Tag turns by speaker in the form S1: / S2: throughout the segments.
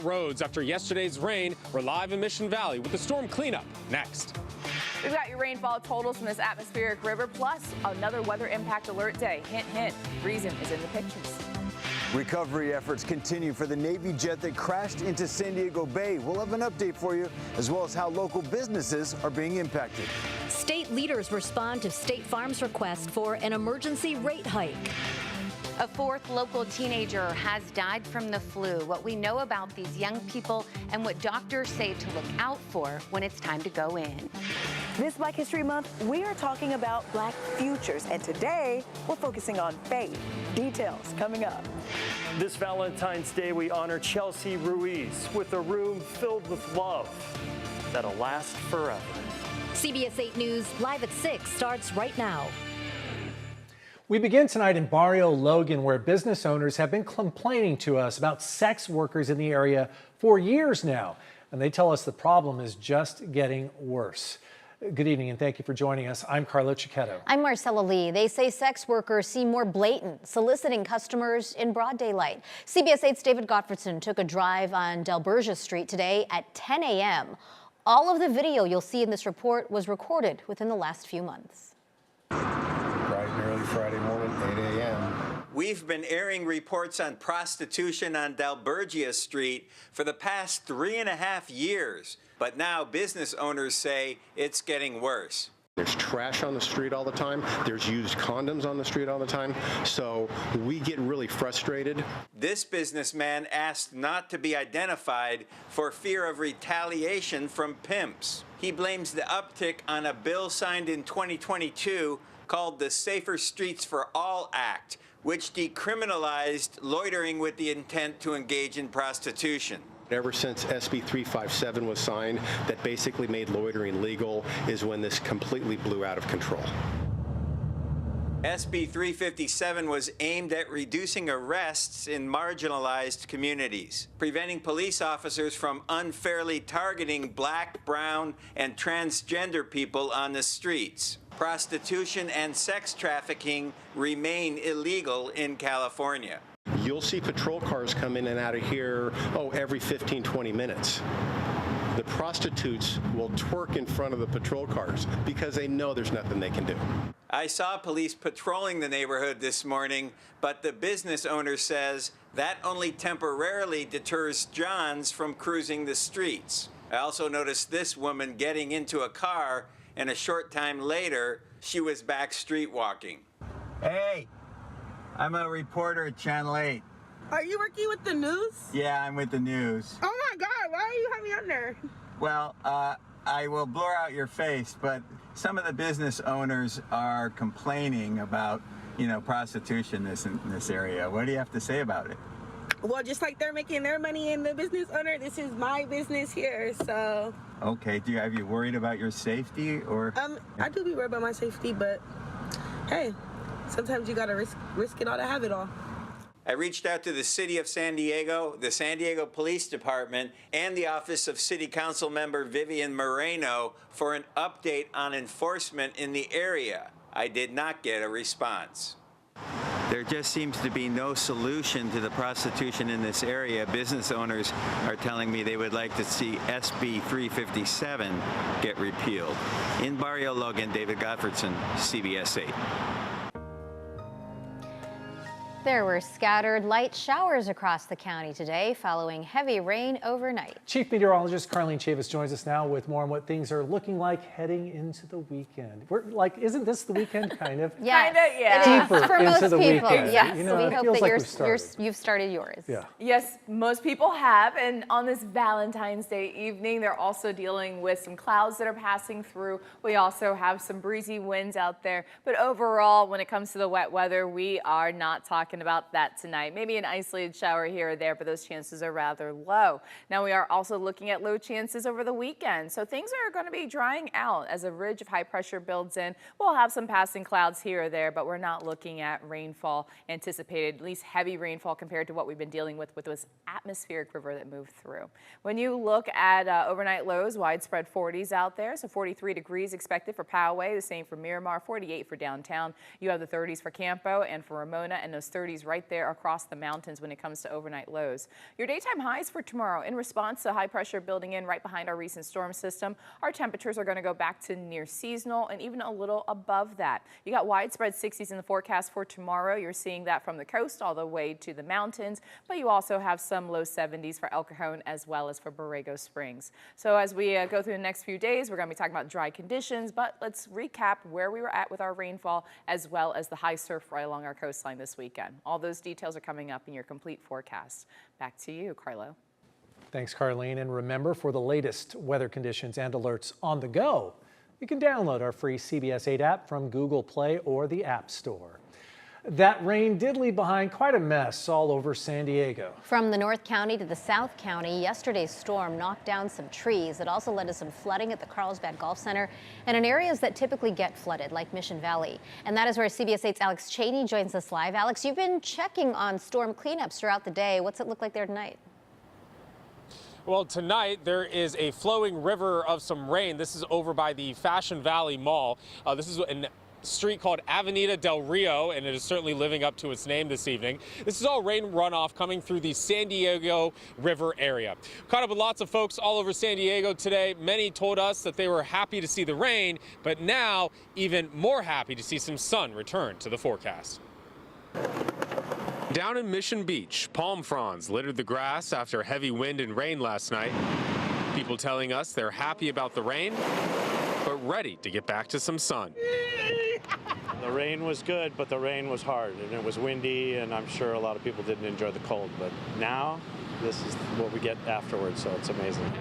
S1: Roads after yesterday's rain. We're live in Mission Valley with the storm cleanup next.
S2: We've got your rainfall totals from this atmospheric river, plus another weather impact alert day. Hint, hint, reason is in the pictures.
S3: Recovery efforts continue for the Navy jet that crashed into San Diego Bay. We'll have an update for you, as well as how local businesses are being impacted.
S4: State leaders respond to State Farm's request for an emergency rate hike.
S5: A fourth local teenager has died from the flu. What we know about these young people and what doctors say to look out for when it's time to go in.
S6: This Black History Month, we are talking about Black futures, and today we're focusing on faith. Details coming up.
S7: This Valentine's Day, we honor Chelsea Ruiz with a room filled with love that'll last forever.
S4: CBS 8 News Live at 6 starts right now.
S8: We begin tonight in Bario, Logan, where business owners have been complaining to us about sex workers in the area for years now. And they tell us the problem is just getting worse. Good evening and thank you for joining us. I'm Carlo Cicchetto.
S9: I'm Marcella Lee. They say sex workers seem more blatant, soliciting customers in broad daylight. CBS 8's David Gottfredson took a drive on Delbergia Street today at 10 a.m. All of the video you'll see in this report was recorded within the last few months.
S10: Bright and early Friday morning, 8 a.m.
S11: We've been airing reports on prostitution on Delbergia Street for the past 3.5 years. But now business owners say it's getting worse.
S10: There's trash on the street all the time. There's used condoms on the street all the time. So we get really frustrated.
S11: This businessman asked not to be identified for fear of retaliation from pimps. He blames the uptick on a bill signed in 2022 called the Safer Streets for All Act, which decriminalized loitering with the intent to engage in prostitution.
S10: Ever since SB 357 was signed, that basically made loitering legal, is when this completely blew out of control.
S11: SB 357 was aimed at reducing arrests in marginalized communities, preventing police officers from unfairly targeting Black, brown, and transgender people on the streets. Prostitution and sex trafficking remain illegal in California.
S10: You'll see patrol cars come in and out of here, every 15, 20 minutes. The prostitutes will twerk in front of the patrol cars because they know there's nothing they can do.
S11: I saw police patrolling the neighborhood this morning, but the business owner says that only temporarily deters Johns from cruising the streets. I also noticed this woman getting into a car, and a short time later, she was back street walking. Hey, I'm a reporter at Channel 8.
S12: Are you working with the news?
S11: Yeah, I'm with the news.
S12: Oh my God, why are you having me on there?
S11: Well, I will blur out your face, but some of the business owners are complaining about, prostitution in this area. What do you have to say about it?
S12: Well, just like they're making their money in the business owner, this is my business here, so.
S11: Okay, have you worried about your safety or?
S12: I do be worried about my safety, but hey, sometimes you gotta risk it all to have it all.
S11: I reached out to the City of San Diego, the San Diego Police Department, and the Office of City Council Member Vivian Moreno for an update on enforcement in the area. I did not get a response. There just seems to be no solution to the prostitution in this area. Business owners are telling me they would like to see SB 357 get repealed. In Bario, Logan, David Gottfredson, CBS 8.
S9: There were scattered light showers across the county today following heavy rain overnight.
S8: Chief Meteorologist Carlene Chavis joins us now with more on what things are looking like heading into the weekend. Isn't this the weekend kind of?
S9: Yes,
S2: Kinda, yeah.
S8: Deeper
S9: for
S8: into
S9: most
S8: the
S9: people.
S8: weekend.
S9: Yes,
S8: we
S9: hope
S8: like
S9: that you've started yours.
S8: Yeah.
S2: Yes, most people have, and on this Valentine's Day evening, they're also dealing with some clouds that are passing through. We also have some breezy winds out there, but overall, when it comes to the wet weather, we are not talking about that tonight. Maybe an isolated shower here or there, but those chances are rather low. Now we are also looking at low chances over the weekend, so things are going to be drying out as a ridge of high pressure builds in. We'll have some passing clouds here or there, but we're not looking at rainfall anticipated, at least heavy rainfall compared to what we've been dealing with this atmospheric river that moved through. When you look at overnight lows, widespread 40s out there, so 43 degrees expected for Poway, the same for Miramar, 48 for downtown. You have the 30s for Campo and for Ramona, and those 30 30s right there across the mountains when it comes to overnight lows. Your daytime highs for tomorrow, in response to high pressure building in right behind our recent storm system, our temperatures are going to go back to near seasonal and even a little above that. You got widespread 60s in the forecast for tomorrow. You're seeing that from the coast all the way to the mountains, but you also have some low 70s for El Cajon as well as for Borrego Springs. So as we go through the next few days, we're going to be talking about dry conditions, but let's recap where we were at with our rainfall as well as the high surf right along our coastline this weekend. All those details are coming up in your complete forecast. Back to you, Carlo.
S8: Thanks, Carlene. And remember, for the latest weather conditions and alerts on the go, you can download our free CBS 8 app from Google Play or the App Store. That rain did leave behind quite a mess all over San Diego.
S9: From the North County to the South County, yesterday's storm knocked down some trees. It also led to some flooding at the Carlsbad Golf Center and in areas that typically get flooded, like Mission Valley. And that is where CBS 8's Alex Cheney joins us live. Alex, you've been checking on storm cleanups throughout the day. What's it look like there tonight?
S1: Well, tonight there is a flowing river of some rain. This is over by the Fashion Valley Mall. This is an street called Avenida del Rio, and it is certainly living up to its name this evening. This is all rain runoff coming through the San Diego River area. Caught up with lots of folks all over San Diego today. Many told us that they were happy to see the rain, but now even more happy to see some sun return to the forecast. Down in Mission Beach, palm fronds littered the grass after heavy wind and rain last night. People telling us they're happy about the rain, but ready to get back to some sun.
S13: The rain was good, but the rain was hard, and it was windy, and I'm sure a lot of people didn't enjoy the cold. But now, this is what we get afterwards, so it's amazing.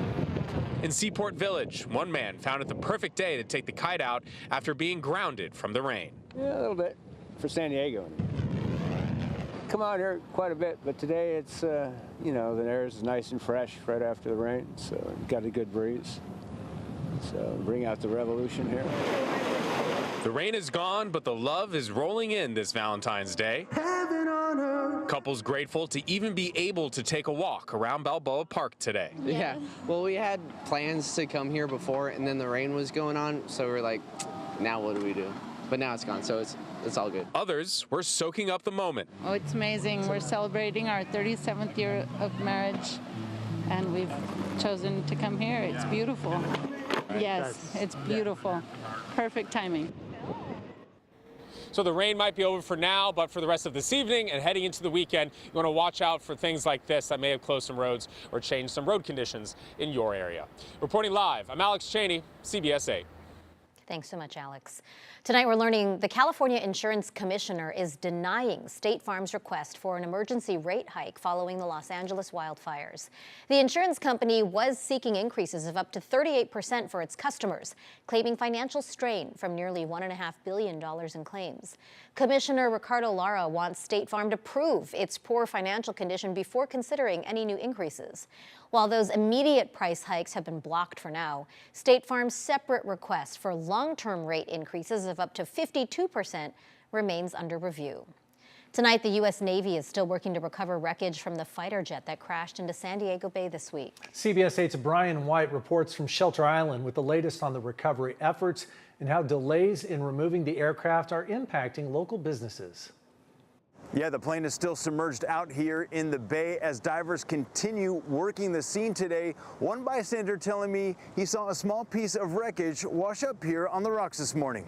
S1: In Seaport Village, one man found it the perfect day to take the kite out after being grounded from the rain.
S14: Yeah, a little bit for San Diego. Come out here quite a bit, but today it's, you know, the air is nice and fresh right after the rain, so got a good breeze. So bring out the revolution here.
S1: The rain is gone, but the love is rolling in this Valentine's Day. Couples grateful to even be able to take a walk around Balboa Park today.
S15: Yeah, well, we had plans to come here before, and then the rain was going on, so we're like, now what do we do? But now it's gone, so it's all good.
S1: Others were soaking up the moment.
S16: Oh, it's amazing. We're celebrating our 37th year of marriage, and we've chosen to come here. It's beautiful. Yes, it's beautiful. Perfect timing.
S1: So the rain might be over for now, but for the rest of this evening and heading into the weekend, you want to watch out for things like this that may have closed some roads or changed some road conditions in your area. Reporting live, I'm Alex Cheney, CBS 8.
S9: Thanks so much, Alex. Tonight we're learning the California Insurance Commissioner is denying State Farm's request for an emergency rate hike following the Los Angeles wildfires. The insurance company was seeking increases of up to 38% for its customers, claiming financial strain from nearly $1.5 billion in claims. Commissioner Ricardo Lara wants State Farm to prove its poor financial condition before considering any new increases. While those immediate price hikes have been blocked for now, State Farm's separate request for long-term rate increases of up to 52% remains under review. Tonight, the U.S. Navy is still working to recover wreckage from the fighter jet that crashed into San Diego Bay this week.
S8: CBS 8's Brian White reports from Shelter Island with the latest on the recovery efforts and how delays in removing the aircraft are impacting local businesses.
S3: Yeah, the plane is still submerged out here in the bay as divers continue working the scene today. One bystander telling me he saw a small piece of wreckage wash up here on the rocks this morning.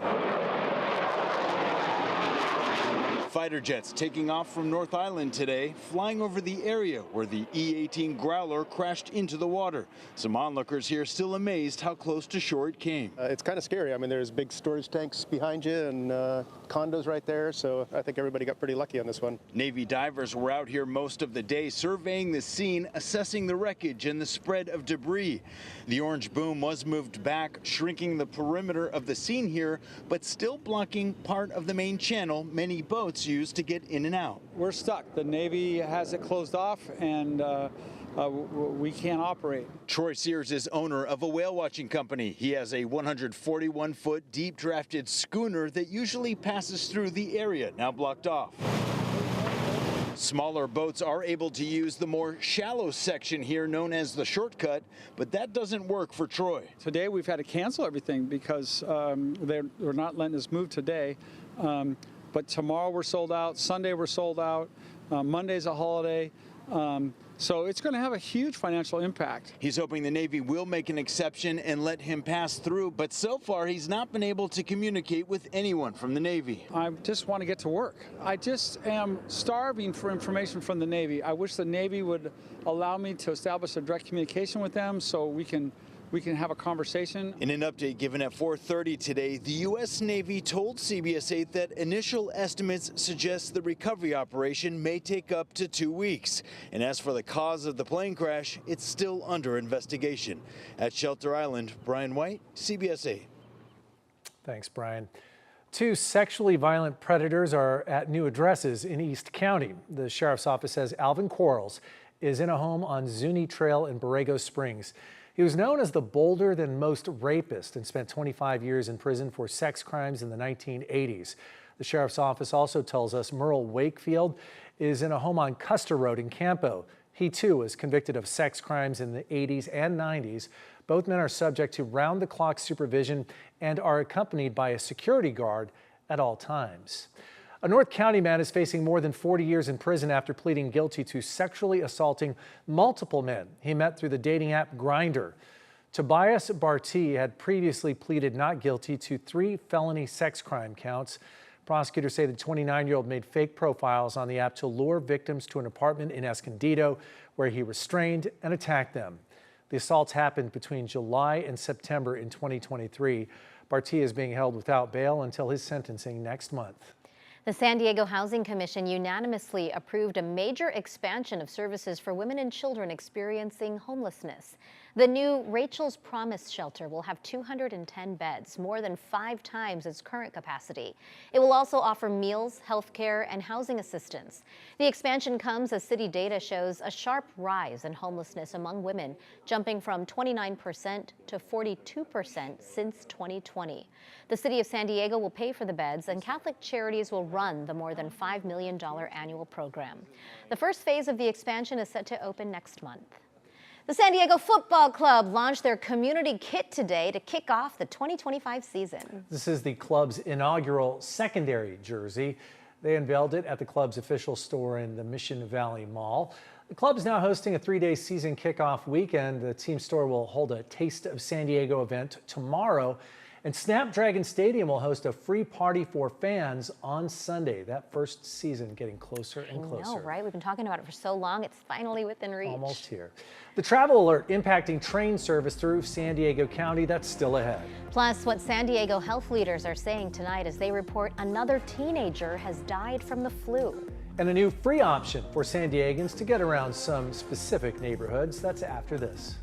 S3: Fighter jets taking off from North Island today, flying over the area where the E-18 Growler crashed into the water. Some onlookers here still amazed how close to shore it came.
S17: It's kind of scary. I mean, there's big storage tanks behind you and condos right there, so I think everybody got pretty lucky on this one.
S3: Navy divers were out here most of the day surveying the scene, assessing the wreckage and the spread of debris. The orange boom was moved back, shrinking the perimeter of the scene here, but still blocking part of the main channel many boats use to get in and out.
S18: We're stuck. The Navy has it closed off, and we can't operate.
S3: Troy Sears is owner of a whale watching company. He has a 141-foot deep drafted schooner that usually passes through the area, now blocked off. Smaller boats are able to use the more shallow section here known as the shortcut, but that doesn't work for Troy.
S18: Today we've had to cancel everything because they're not letting us move today. but tomorrow we're sold out, Sunday we're sold out, Monday's a holiday. So it's going to have a huge financial impact.
S3: He's hoping the Navy will make an exception and let him pass through, but so far he's not been able to communicate with anyone from the Navy.
S18: I just want to get to work. I just am starving for information from the Navy. I wish the Navy would allow me to establish a direct communication with them so we can have a conversation.
S3: In an update given at 4:30 today, the U.S. Navy told CBS 8 that initial estimates suggest the recovery operation may take up to 2 weeks. And as for the cause of the plane crash, it's still under investigation. At Shelter Island, Brian White, CBS 8.
S8: Thanks, Brian. 2 sexually violent predators are at new addresses in East County. The sheriff's office says Alvin Quarles is in a home on Zuni Trail in Borrego Springs. He was known as the bolder than most rapist and spent 25 years in prison for sex crimes in the 1980s. The sheriff's office also tells us Merle Wakefield is in a home on Custer Road in Campo. He too was convicted of sex crimes in the 80s and 90s. Both men are subject to round-the-clock supervision and are accompanied by a security guard at all times. A North County man is facing more than 40 years in prison after pleading guilty to sexually assaulting multiple men he met through the dating app Grindr. Tobias Barty had previously pleaded not guilty to 3 felony sex crime counts. Prosecutors say the 29-year-old made fake profiles on the app to lure victims to an apartment in Escondido, where he restrained and attacked them. The assaults happened between July and September in 2023. Barty is being held without bail until his sentencing next month.
S9: The San Diego Housing Commission unanimously approved a major expansion of services for women and children experiencing homelessness. The new Rachel's Promise shelter will have 210 beds, more than 5 times its current capacity. It will also offer meals, health care, and housing assistance. The expansion comes as city data shows a sharp rise in homelessness among women, jumping from 29% to 42% since 2020. The city of San Diego will pay for the beds, and Catholic Charities will run the more than $5 million annual program. The first phase of the expansion is set to open next month. The San Diego Football Club launched their community kit today to kick off the 2025 season.
S8: This is the club's inaugural secondary jersey. They unveiled it at the club's official store in the Mission Valley Mall. The club is now hosting a 3-day season kickoff weekend. The team store will hold a Taste of San Diego event tomorrow. And Snapdragon Stadium will host a free party for fans on Sunday. That first season getting closer and closer.
S9: I know, right? We've been talking about it for so long. It's finally within reach.
S8: Almost here. The travel alert impacting train service through San Diego County, that's still ahead.
S9: Plus, what San Diego health leaders are saying tonight as they report another teenager has died from the flu.
S8: And a new free option for San Diegans to get around some specific neighborhoods. That's after this.